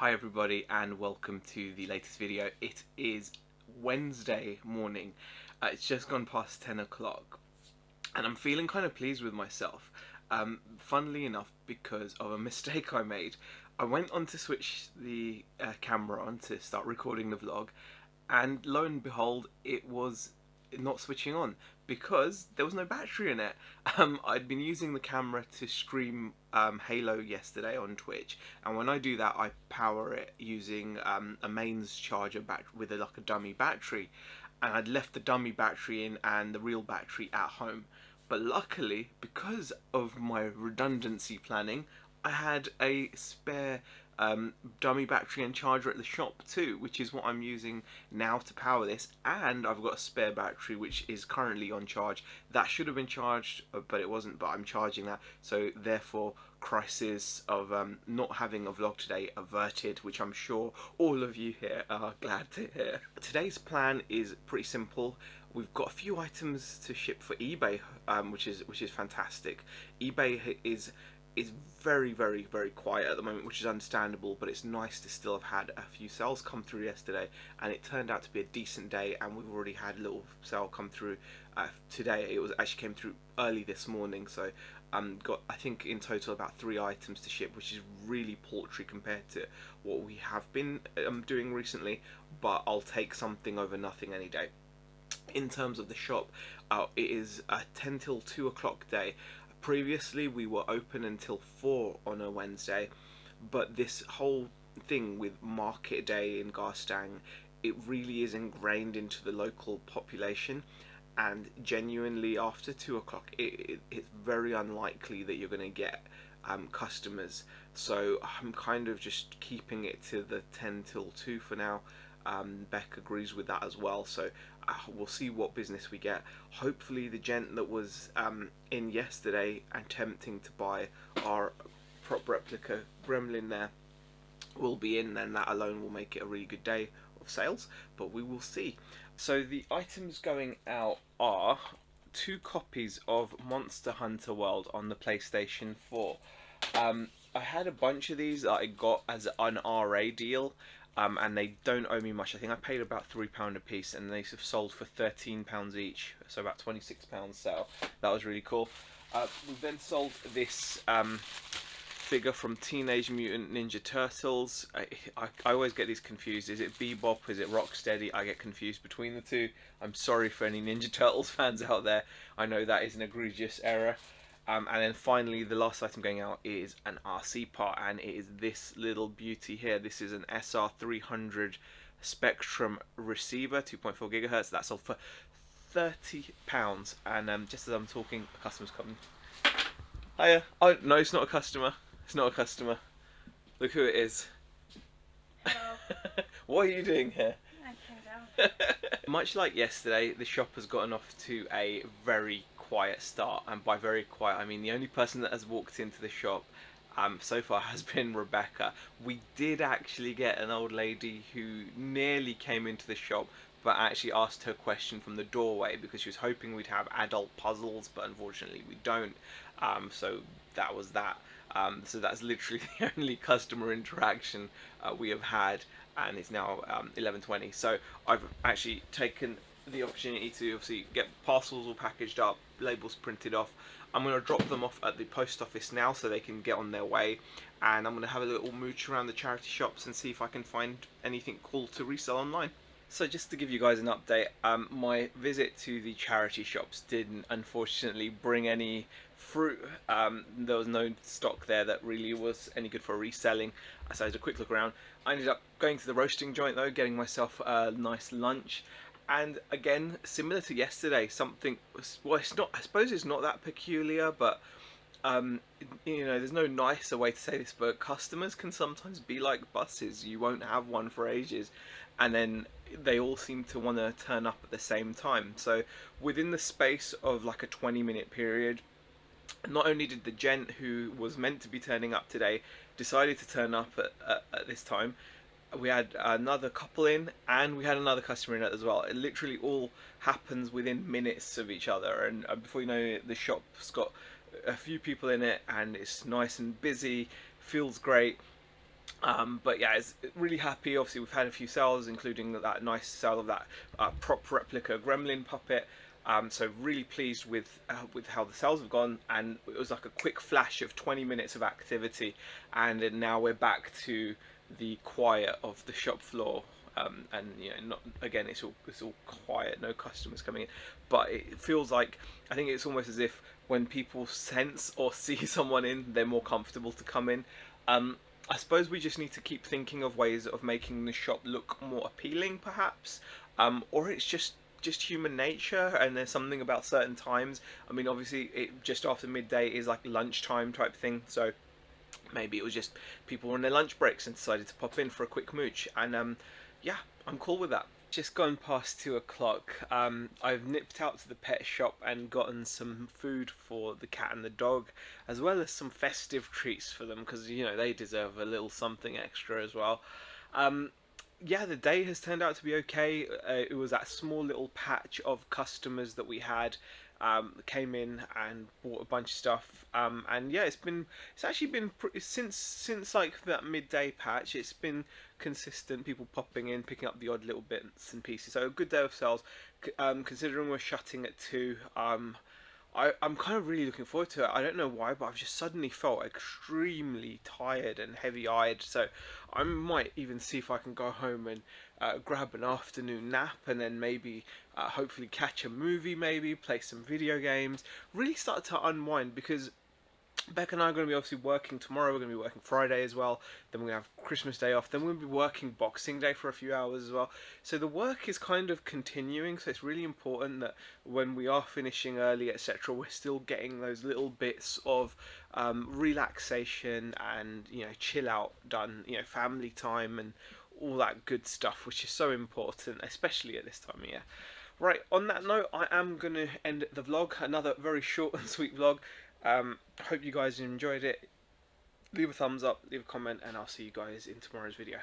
Hi everybody and welcome to the latest video. It is Wednesday morning. It's just gone past 10 o'clock and I'm feeling kind of pleased with myself. Funnily enough, because of a mistake I made. I went on to switch the camera on to start recording the vlog, and lo and behold it was not switching on because there was no battery in it. I'd been using the camera to stream Halo yesterday on Twitch, and when I do that I power it using a mains charger with like a dummy battery, and I'd left the dummy battery in and the real battery at home. But luckily, because of my redundancy planning, I had a spare dummy battery and charger at the shop too, which is what I'm using now to power this. And I've got a spare battery which is currently on charge. That should have been charged, but it wasn't, but I'm charging that. So therefore, crisis of not having a vlog today averted, which I'm sure all of you here are glad to hear. Today's plan is pretty simple. We've got a few items to ship for eBay, which is fantastic. eBay is very quiet at the moment, which is understandable, but it's nice to still have had a few sales come through yesterday, and it turned out to be a decent day, and we've already had a little sale come through today. It was actually came through early this morning, so got, I think, in total about 3 items to ship, which is really paltry compared to what we have been doing recently, but I'll take something over nothing any day. In terms of the shop, it is a 10 till 2 o'clock day. Previously we were open until 4 on a Wednesday, but this whole thing with market day in Garstang, it really is ingrained into the local population, and genuinely after 2 o'clock it's very unlikely that you're going to get customers. So I'm kind of just keeping it to the 10 till 2 for now. Beck agrees with that as well, so we'll see what business we get. Hopefully the gent that was in yesterday attempting to buy our prop replica gremlin there will be in, and that alone will make it a really good day of sales, but we will see. So the items going out are 2 copies of Monster Hunter World on the PlayStation 4. I had a bunch of these that I got as an RA deal, and they don't owe me much. I think I paid about £3 a piece, and they have sold for £13 each, so about £26 sale. That was really cool. We've then sold this figure from Teenage Mutant Ninja Turtles. I always get these confused. Is it Bebop? Is it Rocksteady? I get confused between the two. I'm sorry for any Ninja Turtles fans out there. I know that is an egregious error. And then finally, the last item going out is an RC part, and it is this little beauty here. This is an SR300 Spectrum receiver, 2.4 gigahertz. That's sold for £30. And just as I'm talking, a customer's coming. Hiya. Oh no, it's not a customer. It's not a customer. Look who it is. Hello. What are you doing here? I came down. Much like yesterday, the shop has gotten off to a very quiet start, and by very quiet I mean the only person that has walked into the shop so far has been Rebecca. We did actually get an old lady who nearly came into the shop, but actually asked her question from the doorway because she was hoping we'd have adult puzzles, but unfortunately we don't. So that was that. So that's literally the only customer interaction we have had, and it's now 11:20. So I've actually taken the opportunity to obviously get parcels all packaged up, labels printed off. I'm going to drop them off at the post office now so they can get on their way, and I'm going to have a little mooch around the charity shops and see if I can find anything cool to resell online. So just to give you guys an update, my visit to the charity shops didn't unfortunately bring any fruit. There was no stock there that really was any good for reselling, so I had a quick look around. I ended up going to the roasting joint though, getting myself a nice lunch. And again, similar to yesterday, something, well, it's not, I suppose it's not that peculiar, but you know, there's no nicer way to say this, but customers can sometimes be like buses. You won't have one for ages, and then they all seem to want to turn up at the same time. So within the space of like a 20-minute period, not only did the gent who was meant to be turning up today decided to turn up at this time, we had another couple in, and we had another customer in as well. It literally all happens within minutes of each other, and before you know it, the shop's got a few people in it, and it's nice and busy, feels great. But yeah, it's really happy. Obviously, we've had a few sales, including that nice sale of that prop replica Gremlin puppet. So really pleased with how the sales have gone, and it was like a quick flash of 20 minutes of activity, and then now we're back to the quiet of the shop floor. And not again, it's all quiet, no customers coming in, but it feels like, I think it's almost as if when people sense or see someone in, they're more comfortable to come in. I suppose we just need to keep thinking of ways of making the shop look more appealing, perhaps, or it's just human nature, and there's something about certain times. I mean, obviously, it just after midday is like lunchtime type thing, so maybe it was just people were on their lunch breaks and decided to pop in for a quick mooch, and yeah, I'm cool with that. Just gone past 2 o'clock. I've nipped out to the pet shop and gotten some food for the cat and the dog, as well as some festive treats for them, because they deserve a little something extra as well. Um, yeah, the day has turned out to be okay. It was that small little patch of customers that we had that came in and bought a bunch of stuff. And yeah, it's actually been since like that midday patch. It's been consistent. People popping in, picking up the odd little bits and pieces. So a good day of sales. Considering we're shutting at 2. I'm kind of really looking forward to it. I don't know why, but I've just suddenly felt extremely tired and heavy-eyed. So I might even see if I can go home and grab an afternoon nap, and then maybe hopefully catch a movie, maybe play some video games. Really start to unwind, because Beck and I are going to be obviously working tomorrow. We're going to be working Friday as well. Then we're going to have Christmas Day off. Then we're going to be working Boxing Day for a few hours as well. So the work is kind of continuing. So it's really important that when we are finishing early, etc., we're still getting those little bits of relaxation and chill out done. Family time and all that good stuff, which is so important, especially at this time of year. Right, on that note, I am going to end the vlog. Another very short and sweet vlog. Hope you guys enjoyed it. Leave a thumbs up, leave a comment, and I'll see you guys in tomorrow's video.